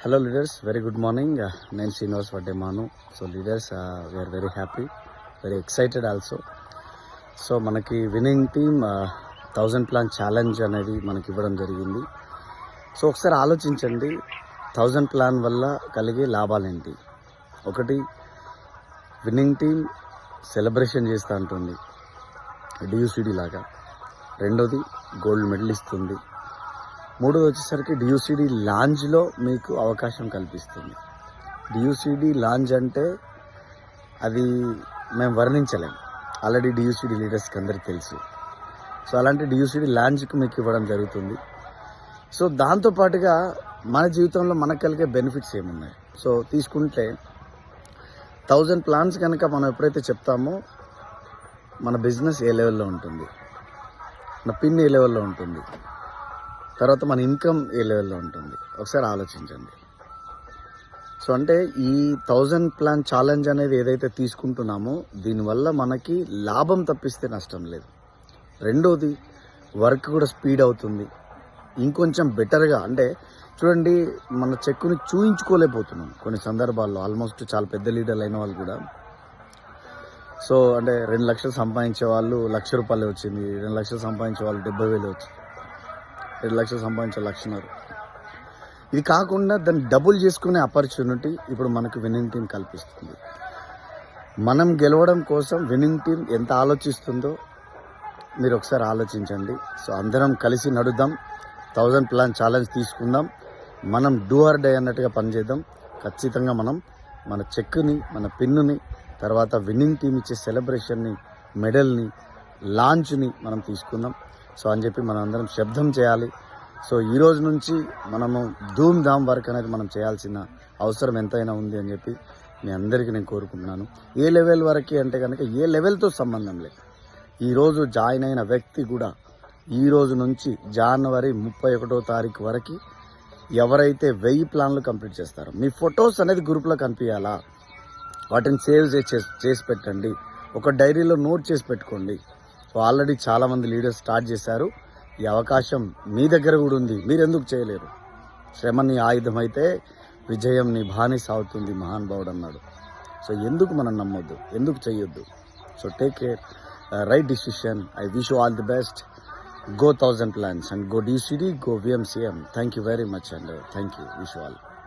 Hello leaders, very good morning. Name Srinivas Vaddemanu. So leaders, we are very happy, very excited also. So మనకి winning team 1000 plan challenge అనేది మనకి ఇవ్వడం జరిగింది. So ఒకసారి ఆలోచించండి, 1000 plan వల్ల కలిగే లాభాలేంటి. ఒకటి, విన్నింగ్ టీమ్ సెలబ్రేషన్ చేస్తూ ఉంటుంది డియూసిడి లాగా. రెండోది, గోల్డ్ మెడల్ ఇస్తుంది. మూడోది వచ్చేసరికి డియూసిడి లాంజ్లో మీకు అవకాశం కల్పిస్తుంది. డియూసిడి లాంజ్ అంటే అది మేము వర్ణించలేం, ఆల్రెడీ డియూసిడి లీడర్స్కి అందరికీ తెలుసు. సో అలాంటి డియూసిడి లాంజ్కి మీకు ఇవ్వడం జరుగుతుంది. సో దాంతోపాటుగా మన జీవితంలో మనకు కలిగే బెనిఫిట్స్ ఏమున్నాయి. సో తీసుకుంటే 1000 ప్లాన్స్ కనుక మనం ఎప్పుడైతే చెప్తామో మన బిజినెస్ ఏ లెవెల్లో ఉంటుంది, మన పిన్ ఏ లెవెల్లో ఉంటుంది, తర్వాత మన ఇన్కమ్ ఏ లెవెల్లో ఉంటుంది, ఒకసారి ఆలోచించండి. సో అంటే ఈ 1000 ప్లాన్ ఛాలెంజ్ అనేది ఏదైతే తీసుకుంటున్నామో దీనివల్ల మనకి లాభం తప్పిస్తే నష్టం లేదు. రెండోది, వర్క్ కూడా స్పీడ్ అవుతుంది. ఇంకొంచెం బెటర్గా అంటే చూడండి, మన చెక్కుని చూయించుకోలేకపోతున్నాం కొన్ని సందర్భాల్లో. ఆల్మోస్ట్ చాలా పెద్ద లీడర్లు అయిన వాళ్ళు కూడా సో అంటే 2 లక్షలు సంపాదించే వాళ్ళు ₹1,00,000 వచ్చింది, 2 లక్షలు సంపాదించే వాళ్ళు 70,000 వచ్చింది, 2 లక్షలు సంపాదించే 1,00,000. ఇది కాకుండా దాన్ని డబుల్ చేసుకునే ఆపర్చునిటీ ఇప్పుడు మనకు విన్నింగ్ టీం కల్పిస్తుంది. మనం గెలవడం కోసం విన్నింగ్ టీం ఎంత ఆలోచిస్తుందో మీరు ఒకసారి ఆలోచించండి. సో అందరం కలిసి నడుద్దాం, 1000 ప్లాన్ ఛాలెంజ్ తీసుకుందాం, మనం డూ ఆర్ డే అన్నట్టుగా పనిచేద్దాం. ఖచ్చితంగా మనం మన చెక్కుని, మన పిన్నుని, తర్వాత విన్నింగ్ టీం ఇచ్చే సెలబ్రేషన్ని, మెడల్ని, లాంచ్ని మనం తీసుకుందాం. సో అని చెప్పి మనం అందరం శబ్దం చేయాలి. సో ఈ రోజు నుంచి మనము ధూమ్ ధామ్ వర్క్ అనేది మనం చేయాల్సిన అవసరం ఎంతైనా ఉంది అని చెప్పి మీ అందరికీ నేను కోరుకుంటున్నాను. ఏ లెవెల్ వరకు అంటే కనుక ఏ లెవెల్తో సంబంధం లేదు. ఈరోజు జాయిన్ అయిన వ్యక్తి కూడా ఈ రోజు నుంచి జనవరి 31వ తారీఖు వరకు ఎవరైతే 1000 ప్లాన్లు కంప్లీట్ చేస్తారో మీ ఫొటోస్ అనేది గ్రూప్లో కనిపించాలా, వాటిని సేవ్ చేసి పెట్టండి, ఒక డైరీలో నోట్ చేసి పెట్టుకోండి. సో ఆల్రెడీ చాలామంది లీడర్స్ స్టార్ట్ చేశారు. ఈ అవకాశం మీ దగ్గర కూడా ఉంది, మీరు ఎందుకు చేయలేరు? శ్రమ నీ ఆయుధం అయితే విజయం నీ బానిస అవుతుంది మహానుభావుడు అన్నాడు. సో ఎందుకు మనం నమ్మొద్దు, ఎందుకు చెయ్యొద్దు? So take care, right decision. I wish you all the best. Go 1000 plans and go DCD, go VMCM. Thank you very much and thank you. Wish you all.